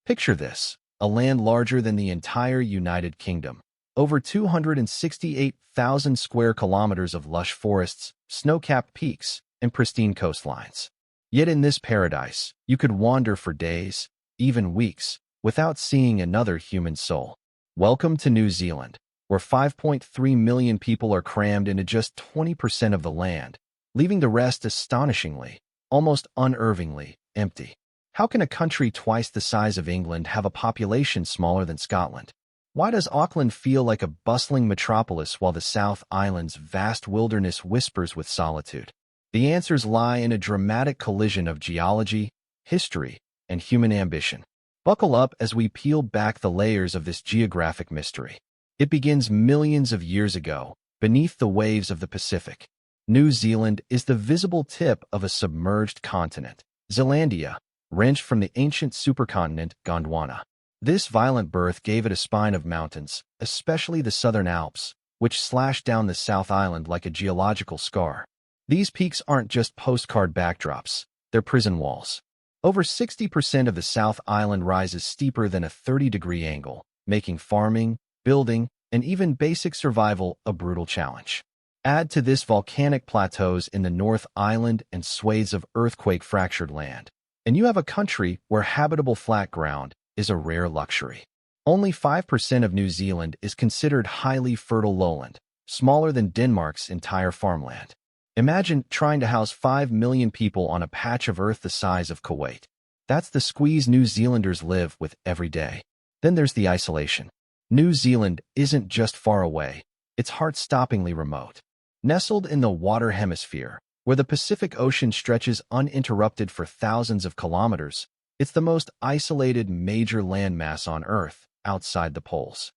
Picture this, a land larger than the entire United Kingdom. Over 268,000 square kilometers of lush forests, snow-capped peaks, and pristine coastlines. Yet in this paradise, you could wander for days, even weeks, without seeing another human soul. Welcome to New Zealand, where 5.3 million people are crammed into just 20% of the land, leaving the rest astonishingly, almost unnervingly, empty. How can a country twice the size of England have a population smaller than Scotland? Why does Auckland feel like a bustling metropolis while the South Island's vast wilderness whispers with solitude? The answers lie in a dramatic collision of geology, history, and human ambition. Buckle up as we peel back the layers of this geographic mystery. It begins millions of years ago, beneath the waves of the Pacific. New Zealand is the visible tip of a submerged continent, Zealandia, wrenched from the ancient supercontinent Gondwana. This violent birth gave it a spine of mountains, especially the southern Alps, which slashed down the South Island like a geological scar. These peaks aren't just postcard backdrops, they're prison walls. Over 60% of the South Island rises steeper than a 30-degree angle, making farming, building, and even basic survival a brutal challenge. Add to this volcanic plateaus in the North Island and swathes of earthquake-fractured land, and you have a country where habitable flat ground is a rare luxury. Only 5% of New Zealand is considered highly fertile lowland, smaller than Denmark's entire farmland. Imagine trying to house 5 million people on a patch of earth the size of Kuwait. That's the squeeze New Zealanders live with every day. Then there's the isolation. New Zealand isn't just far away, it's heart-stoppingly remote. Nestled in the water hemisphere, where the Pacific Ocean stretches uninterrupted for thousands of kilometers, it's the most isolated major landmass on Earth, outside the poles.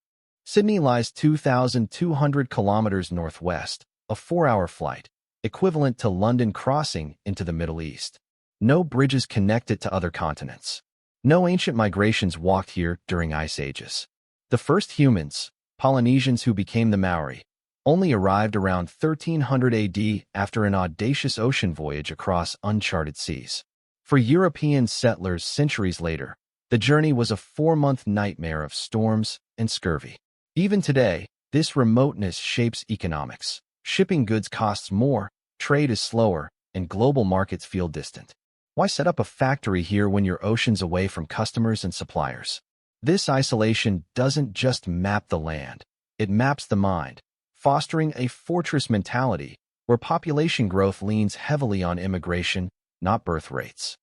Sydney lies 2,200 kilometers northwest, a 4-hour flight, equivalent to London crossing into the Middle East. No bridges connect it to other continents. No ancient migrations walked here during ice ages. The first humans, Polynesians who became the Māori, only arrived around 1300 AD after an audacious ocean voyage across uncharted seas. For European settlers centuries later, the journey was a 4-month nightmare of storms and scurvy. Even today, this remoteness shapes economics. Shipping goods costs more, trade is slower, and global markets feel distant. Why set up a factory here when you're oceans away from customers and suppliers? This isolation doesn't just map the land, it maps the mind, fostering a fortress mentality where population growth leans heavily on immigration, not birth rates.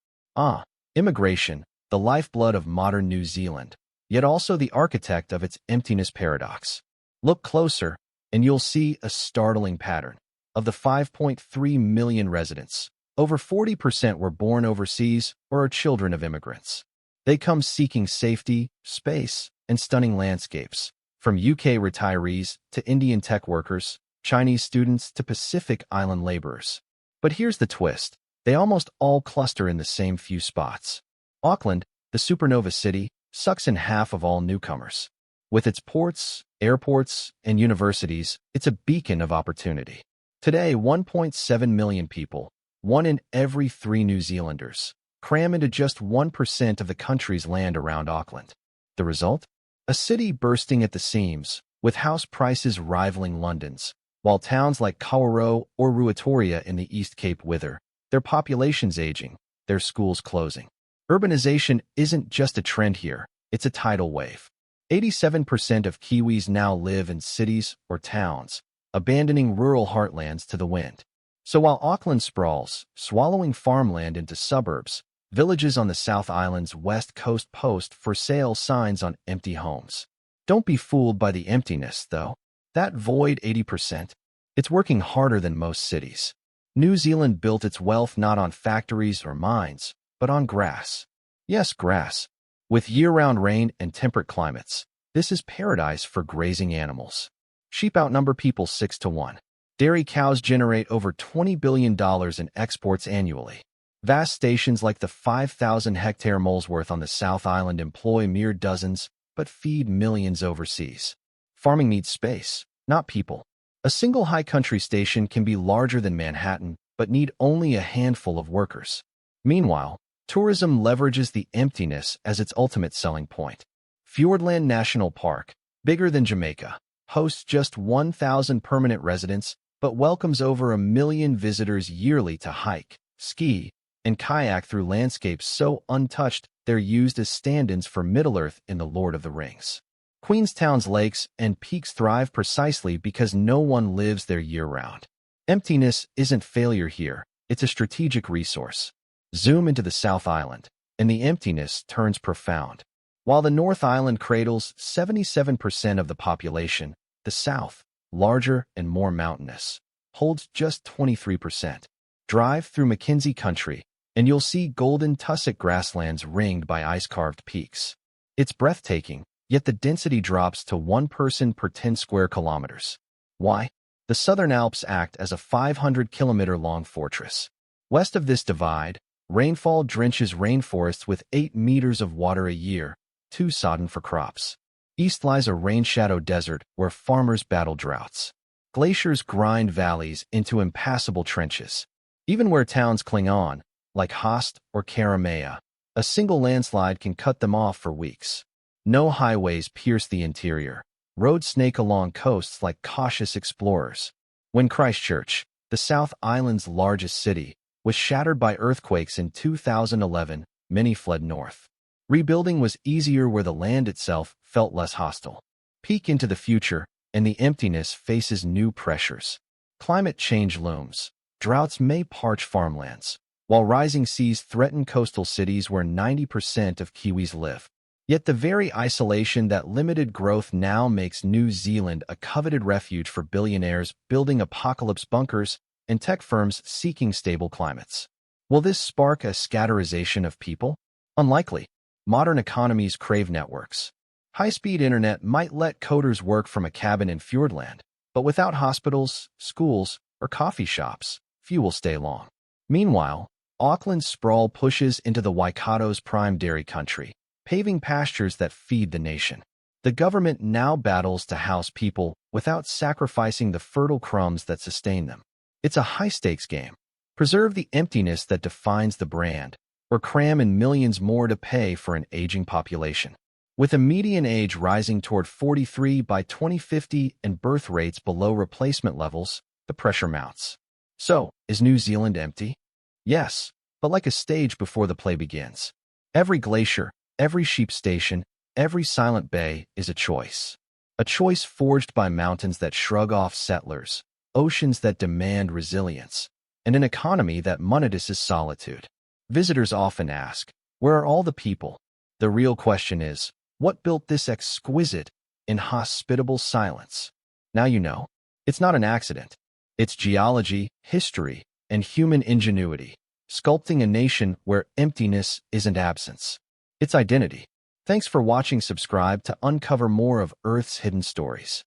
Immigration, the lifeblood of modern New Zealand, yet also the architect of its emptiness paradox. Look closer, and you'll see a startling pattern. Of the 5.3 million residents, over 40% were born overseas or are children of immigrants. They come seeking safety, space, and stunning landscapes, from UK retirees to Indian tech workers, Chinese students to Pacific Island laborers. But here's the twist. They almost all cluster in the same few spots. Auckland, the supernova city, sucks in half of all newcomers. With its ports, airports, and universities, it's a beacon of opportunity. Today, 1.7 million people, 1 in every 3 New Zealanders, cram into just 1% of the country's land around Auckland. The result? A city bursting at the seams, with house prices rivaling London's, while towns like Kawerau or Ruatoria in the East Cape wither, their populations aging, their schools closing. Urbanization isn't just a trend here, it's a tidal wave. 87% of Kiwis now live in cities or towns, abandoning rural heartlands to the wind. So while Auckland sprawls, swallowing farmland into suburbs, villages on the South Island's west coast post for sale signs on empty homes. Don't be fooled by the emptiness, though. That void 80%, it's working harder than most cities. New Zealand built its wealth not on factories or mines, but on grass. Yes, grass. With year-round rain and temperate climates, this is paradise for grazing animals. Sheep outnumber people 6-1. Dairy cows generate over $20 billion in exports annually. Vast stations like the 5,000-hectare Molesworth on the South Island employ mere dozens, but feed millions overseas. Farming needs space, not people. A single high country station can be larger than Manhattan, but need only a handful of workers. Meanwhile, Tourism leverages the emptiness as its ultimate selling point. Fiordland National Park, bigger than Jamaica, hosts just 1,000 permanent residents but welcomes over 1 million visitors yearly to hike, ski, and kayak through landscapes so untouched they're used as stand-ins for Middle-earth in The Lord of the Rings. Queenstown's lakes and peaks thrive precisely because no one lives there year-round. Emptiness isn't failure here, it's a strategic resource. Zoom into the South Island, and the emptiness turns profound. While the North Island cradles 77% of the population, the South, larger and more mountainous, holds just 23%. Drive through Mackenzie Country, and you'll see golden tussock grasslands ringed by ice-carved peaks. It's breathtaking, yet the density drops to 1 person per 10 square kilometers. Why? The Southern Alps act as a 500-kilometer-long fortress. West of this divide, rainfall drenches rainforests with 8 meters of water a year, too sodden for crops. East lies a rain-shadowed desert where farmers battle droughts. Glaciers grind valleys into impassable trenches. Even where towns cling on, like Haast or Karamea, a single landslide can cut them off for weeks. No highways pierce the interior. Roads snake along coasts like cautious explorers. When Christchurch, the South Island's largest city, was shattered by earthquakes in 2011, many fled north. Rebuilding was easier where the land itself felt less hostile. Peek into the future, and the emptiness faces new pressures. Climate change looms. Droughts may parch farmlands, while rising seas threaten coastal cities where 90% of Kiwis live. Yet the very isolation that limited growth now makes New Zealand a coveted refuge for billionaires building apocalypse bunkers and tech firms seeking stable climates. Will this spark a scatterization of people? Unlikely. Modern economies crave networks. High-speed internet might let coders work from a cabin in Fiordland, but without hospitals, schools, or coffee shops, few will stay long. Meanwhile, Auckland's sprawl pushes into the Waikato's prime dairy country, paving pastures that feed the nation. The government now battles to house people without sacrificing the fertile crumbs that sustain them. It's a high-stakes game. Preserve the emptiness that defines the brand, or cram in millions more to pay for an aging population. With a median age rising toward 43 by 2050 and birth rates below replacement levels, the pressure mounts. So, is New Zealand empty? Yes, but like a stage before the play begins. Every glacier, every sheep station, every silent bay is a choice. A choice forged by mountains that shrug off settlers, oceans that demand resilience, and an economy that monetizes solitude. Visitors often ask, where are all the people? The real question is, what built this exquisite, inhospitable silence? Now you know. It's not an accident. It's geology, history, and human ingenuity, sculpting a nation where emptiness isn't absence. It's identity. Thanks for watching. Subscribe to uncover more of Earth's hidden stories.